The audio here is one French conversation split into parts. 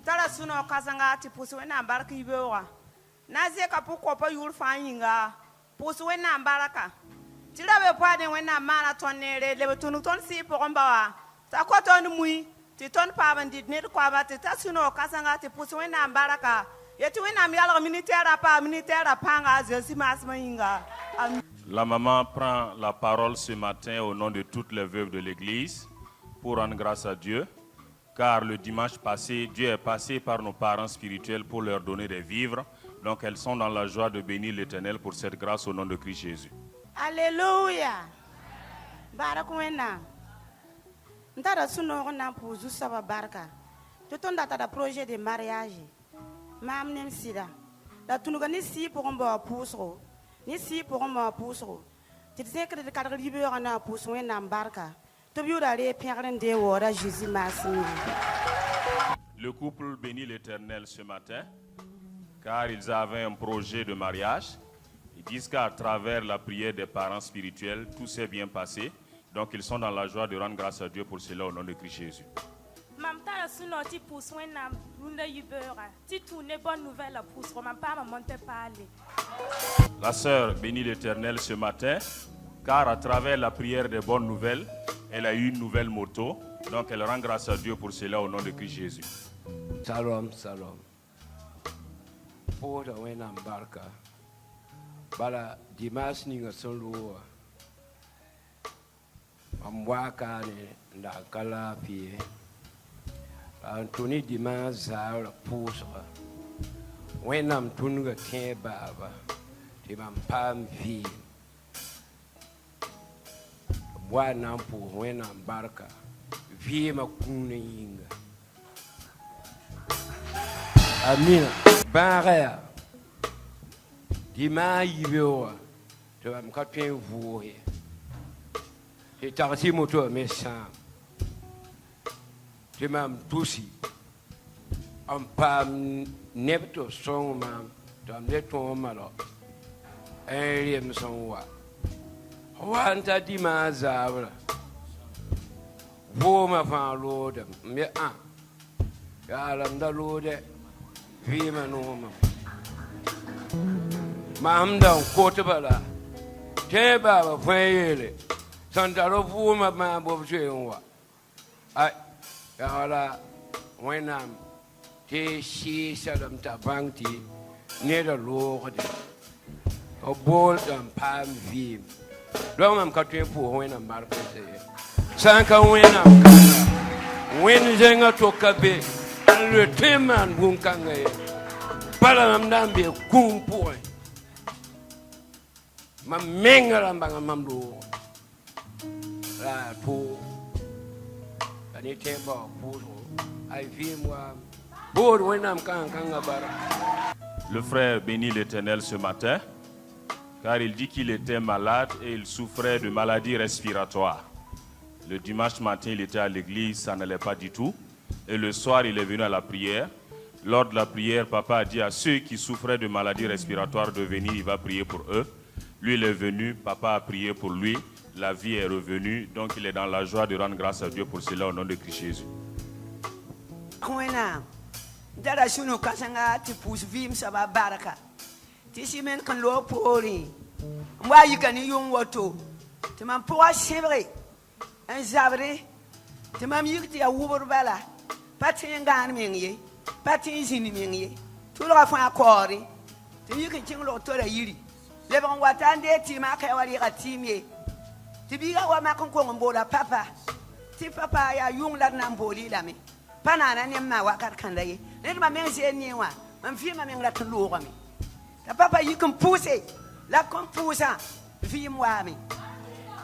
tara suno kasanga ti pusu wena baraka ibewa na ze ka puko pa yul fanyinga pusu wena baraka tira be pade wena mara tonere le tunu ton si pogomba ta ko ton mui ti ton pa bandi ne ko ba ti ta suno kasanga ti pusu wena baraka yeti wena mi ala militaire panga ze si masmayinga. La maman prend la parole ce matin au nom de toutes les veuves de l'église pour rendre grâce à Dieu. Car le dimanche passé, Dieu est passé par nos parents spirituels pour leur donner des vivres. Donc elles sont dans la joie de bénir l'Éternel pour cette grâce au nom de Christ Jésus. Alléluia. Barakwena. Ndara suno na puzu saba baraka. Tout data da projet de mariage. Mam nem sida. Da tunuga ni si pour mbo pusro. Ni si pour mbo pusro. Tu sais que de cadre libéral na pusro na baraka. Le couple bénit l'Éternel ce matin car ils avaient un projet de mariage. Ils disent qu'à travers la prière des parents spirituels, tout s'est bien passé. Donc ils sont dans la joie de rendre grâce à Dieu pour cela au nom de Christ Jésus. La sœur bénit l'Éternel ce matin car à travers la prière des bonnes nouvelles, elle a eu une nouvelle moto, donc elle rend grâce à Dieu pour cela au nom de Christ Jésus. Salam, salam. Pour wena barka. Bala dimas ninga solo. Amwaka ne nda kala pie. Antoni dimas za pusra. Wena mtunga ke baba. Timam pam vi. Wana mpu wena barka vie makune yinga amina barea dima yibewa to am katwen vuhe e tarti moto mesa timam tusi am pam nepto song mam to am le to malo eriem songwa wanta di ma zabra voma fa lode me a ya lam da lode vi ma no ma amda ko to bala te ba ba fayele santa ro voma ma bo twenwa ai ya la wenam te shi salam ta bangti ne da lode o bol dam pam vi donc même quand tu es pour wena marque c'est quand wena wen jenga to kabe le teman bunkanga pala namdambe kumpo ma mengala mbanga mamdo la to ani temba pour ai vi moi pour wena mkanga bara. Le frère bénit l'Éternel ce matin car il dit qu'il était malade et il souffrait de maladies respiratoires. Le dimanche matin, il était à l'église, ça n'allait pas du tout. Et le soir, il est venu à la prière. Lors de la prière, papa a dit à ceux qui souffraient de maladies respiratoires de venir, il va prier pour eux. Lui, il est venu, papa a prié pour lui. La vie est revenue, donc il est dans la joie de rendre grâce à Dieu pour cela au nom de Christ Jésus. Tisi men kan lo pori mwa yikani yung woto te man poa chevre en zabre te man yikti ya wubur bala pati ngan menye pati zini menye tulo ka fa akori te yiki chinglo to da yiri le ban watande ti ma ka wali ka timye ti biga wa ma kon ko mbola papa ti papa ya yung la na mboli la me panana ne ma wa kat kan dai ne ma men je ni wa man fi ma men la tulo ko me papa you can push it la kon pusa vi mwami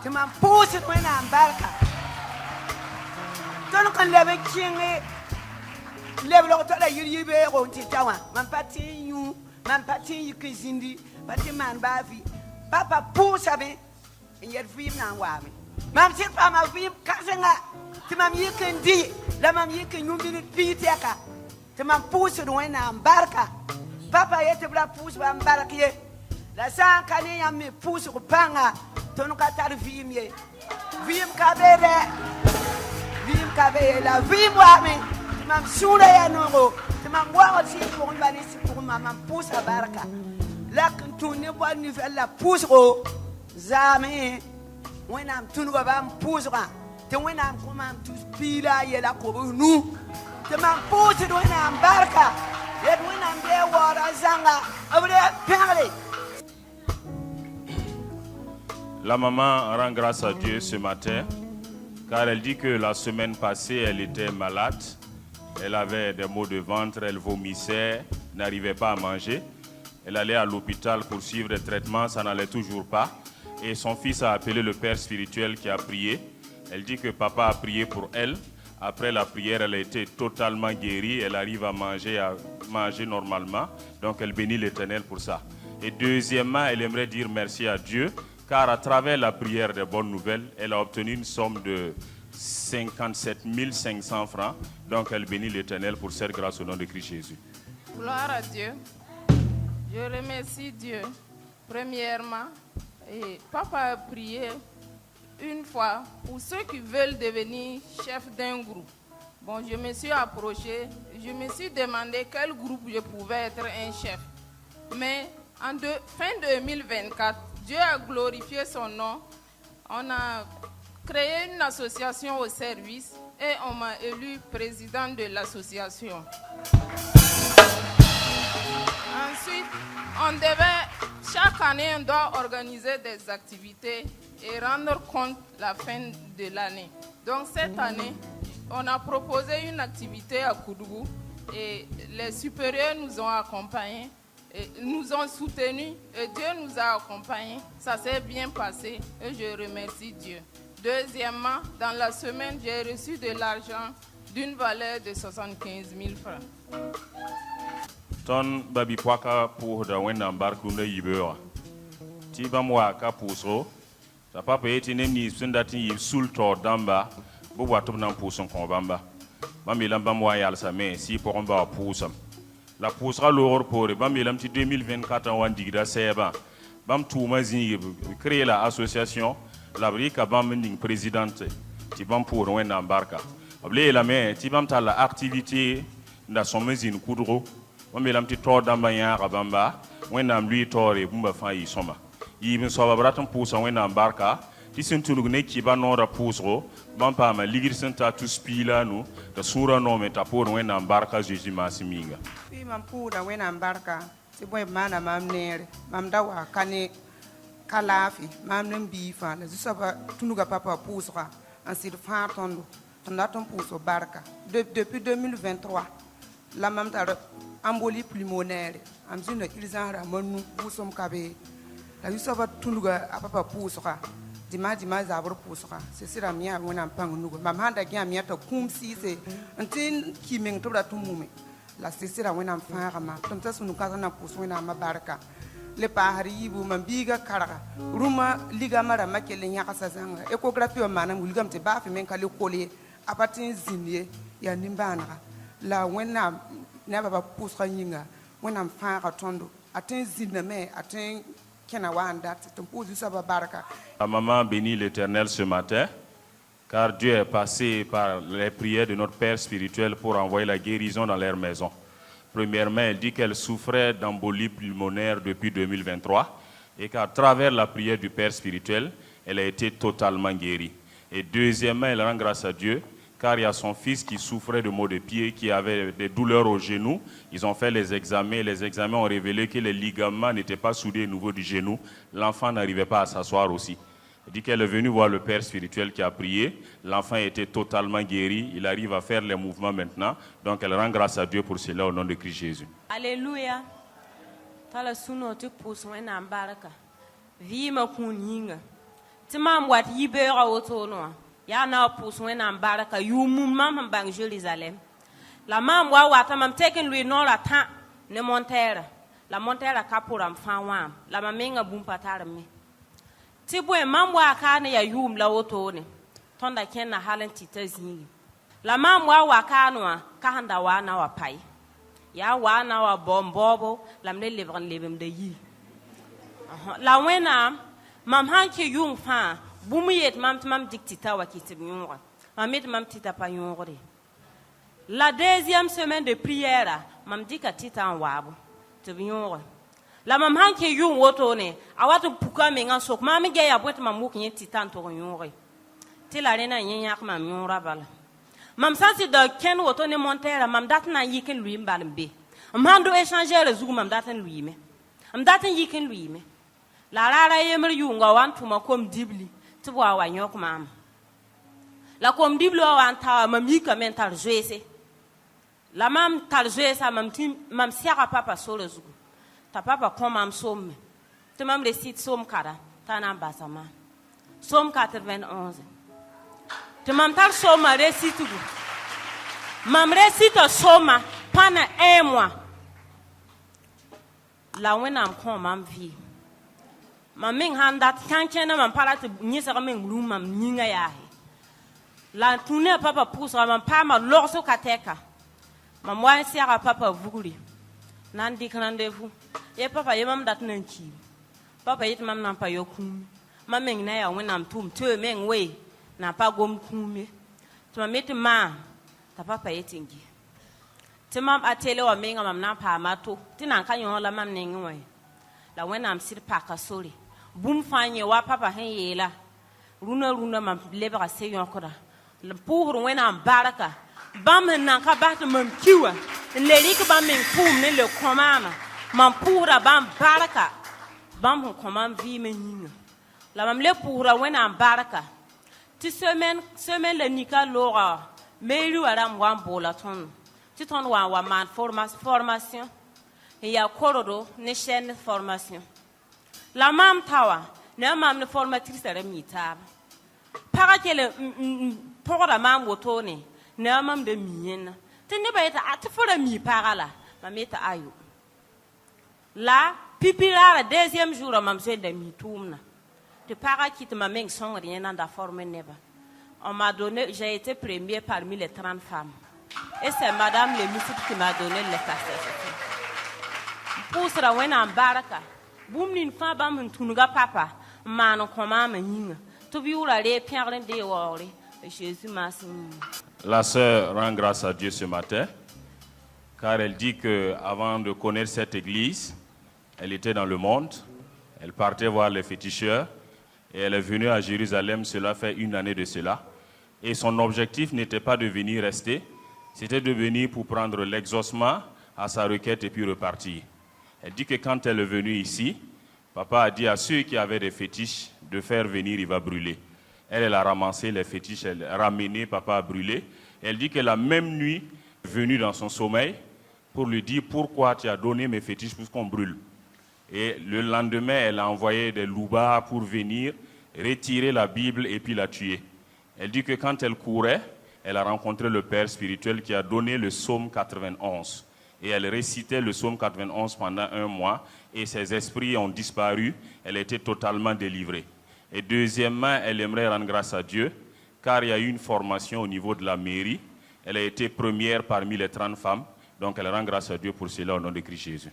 te man push it wena barka don kan lebe kinge lebe lo to da yiri be ko ti tawa man pati yu man pati yikizindi pati man bavi papa pusa be yer vi na wami mam sit pa ma vi kasenga te mam yikindi la mam yikin yumbi piteka te man push it wena barka papa yete bla pousse ba mbarakie la san kani ya me pousse ko panga ton ka tar vimie vim ka bebe la vim wa me mam sura ya no mam wa si pour bani si pour mam pousse à barka la tourner bois nouvelle la pousse ro zame wenam tunu ba bam pousse ra te wenam ko mam tous pila ye la ko nu te mam pousse do wenam barka et wenam de wara zanga abre parler. La maman rend grâce à Dieu ce matin, car elle dit que la semaine passée, elle était malade. Elle avait des maux de ventre, elle vomissait, n'arrivait pas à manger. Elle allait à l'hôpital pour suivre des traitements, ça n'allait toujours pas. Et son fils a appelé le père spirituel qui a prié. Elle dit que papa a prié pour elle. Après la prière, elle a été totalement guérie. Elle arrive à manger normalement. Donc elle bénit l'Éternel pour ça. Et deuxièmement, elle aimerait dire merci à Dieu, car à travers la prière des bonnes nouvelles, elle a obtenu une somme de 57 500 francs. Donc elle bénit l'Éternel pour cette grâce au nom de Christ Jésus. Gloire à Dieu. Je remercie Dieu. Premièrement, et papa a prié une fois pour ceux qui veulent devenir chef d'un groupe. Bon, je me suis approché, je me suis demandé quel groupe je pouvais être un chef. Mais fin 2024, Dieu a glorifié son nom. On a créé une association au service et on m'a élu président de l'association. Ensuite, chaque année, on doit organiser des activités et rendre compte la fin de l'année. Donc cette année, on a proposé une activité à Koudougou et les supérieurs nous ont accompagnés. Et nous ont soutenus et Dieu nous a accompagnés. Ça s'est bien passé et je remercie Dieu. Deuxièmement, dans la semaine, j'ai reçu de l'argent d'une valeur de 75 000 francs. Ton babi poaka pour da wena barku na yibewa. Ti bamwa ka pusro. Ta papa yeti nemni sundati yi sulto damba bo watum nan puson ko bamba. Mami lamba mwa yal sa me si pour on ba pusam. La poussera l'horreur pour eux. Bam 2024 en Wandigra Seba. Bam Touma Zing créer l'association. La brique a bam présidente. Tibam pour un embarca. Ablé la main. Tibam ta la activité dans son maison Koudro. Bam lam ti tor d'ambaya rabamba. Wenam lui tore bumba fa yi soma. Yibin soba braton poussa wenam barka. Tisin tunugné qui va non rapousro. Bam pa ma ligir senta tous pila nous. Da sura no meta pour wenam barka Jésus Massiminga. Mam puda wena barka ti boy mana mam nere mam dawa kane kalafi mam nem bifa la jusaba tunuga papa pusra en sir fa tondo ton puso barka depuis 2023 la mam ta embolie pulmonaire am zina ilzara manu busom kabe la jusaba tunuga papa pusra dima zabur pusra c'est sira mia wena pang nugo mam handa gya mia ta kumsi se antin kimeng to da tumume la sisira wena mfara ma tonta sunu kaza na puso wena mabaraka le pahari yibu mambiga karaga ruma liga mara makele nya kasa zanga ecography wa mana mulga mte ba fe men kale kole apatin zinye ya nimbana la wena na baba puso nyinga wena mfara tondo atin zinna me atin kena wanda tumpuzu saba baraka. La maman bénit l'Éternel ce matin, car Dieu est passé par les prières de notre Père spirituel pour envoyer la guérison dans leur maison. Premièrement, elle dit qu'elle souffrait d'embolie pulmonaire depuis 2023 et qu'à travers la prière du Père spirituel, elle a été totalement guérie. Et deuxièmement, elle rend grâce à Dieu, car il y a son fils qui souffrait de maux de pied, qui avait des douleurs au genou. Ils ont fait les examens ont révélé que les ligaments n'étaient pas soudés au niveau du genou. L'enfant n'arrivait pas à s'asseoir aussi. Elle dit qu'elle est venue voir le Père spirituel qui a prié. L'enfant était totalement guéri. Il arrive à faire les mouvements maintenant. Donc elle rend grâce à Dieu pour cela au nom de Christ Jésus. Alléluia. Tala suno tu pousse wena baraka. Vima kuninga. Timam wat yibera otono. Ya na pousse wena baraka yumu mam bang Jérusalem. La mam wa wata mam teken lui non la temps ne montere. La montere kapura mfanwa. La mamenga bumpatara me. Tibwe mamwa akane ya yum la otone tonda kenna halen titazingi la mamwa wakanwa kahanda wana wa pai ya wana wa bombobo lamne lebran lebem de yi la wena mam hanke yum fa bumiyet mam diktita wa kitib yunga mamit mam tita pa yungore la deuxième semaine de prière mam dika tita an wabo to biyo la mam hanke yun woto ne a watu puka me ngan sok mam ge ya bot mam wukin tita to yore ti la rena yin yak mam yora bala mam sansi de ken woto ne montera mam datna yikin lui mbalimbe mam do échanger le zugu mam daten lui me am daten yikin lui me la rara yemer yunga wan tuma kom dibli ti wa wa nyok mam la kom dibli wan ta mam yika mental joese la mam tar joesa mam siaka papa solo zugu ta papa kom mam somme te mam recite som kara ta na basama som 91 te mam tar soma recite gu mam recite soma pendant 1 mois la wenam kom mam vie mam ming handat kankena mam para te nyesa mam lum mam ninga ya la tune papa pousa mam pa ma lorso kateka mam wan siaka papa vuguri nan dik rendez-vous ye papa ye mam dat nan ki papa yit mam nan pa yokum mam ming na ya wenam tum te meng we na pa gom kume to mam met ma ta papa yetingi te mam atele wa menga mam nan pa mato ti nan kan yo la mam ning we la wenam sir pa ka sori bum fanye wa papa hen yela runa mam lebra se yonkora pour wenam baraka bam nan ka bat mam kiwa le lik bam men kum ne le komama mam pura bam baraka bam komam vi men la mam le pura wenam baraka ti semaine le nika lora meri wara mwan bola ton ti ton wa man formation et ya korodo ne chaîne formation la mam tawa ne mam ne formatrice re mitaba para kele pora mam wotone ne mam de miena te ne ba eta atfora mi para la mameta ayo la pipira le deuxième jour mam se de mi toumna te para quitte ma meng son rien dans forme neba on m'a donné j'ai été premier parmi les 30 femmes et c'est madame le ministre qui m'a donné le casse pour sera wena baraka bumnin fa bam tunuga papa man ko mama nyinga to biura le pierre de wori Jésus merci. La sœur rend grâce à Dieu ce matin, car elle dit qu'avant de connaître cette église, elle était dans le monde, elle partait voir les féticheurs, et elle est venue à Jérusalem, cela fait 1 année de cela. Et son objectif n'était pas de venir rester, c'était de venir pour prendre l'exaucement à sa requête et puis repartir. Elle dit que quand elle est venue ici, papa a dit à ceux qui avaient des fétiches de faire venir, il va brûler. Elle a ramassé les fétiches, elle a ramené, papa a brûlé. Elle dit que la même nuit, est venue dans son sommeil pour lui dire pourquoi tu as donné mes fétiches pour qu'on brûle. Et le lendemain, elle a envoyé des loupards pour venir retirer la Bible et puis la tuer. Elle dit que quand elle courait, elle a rencontré le père spirituel qui a donné le psaume 91. Et elle récitait le psaume 91 pendant 1 mois et ses esprits ont disparu. Elle était totalement délivrée. Et deuxièmement, elle aimerait rendre grâce à Dieu, car il y a eu une formation au niveau de la mairie. Elle a été première parmi les 30 femmes. Donc elle rend grâce à Dieu pour cela au nom de Christ Jésus.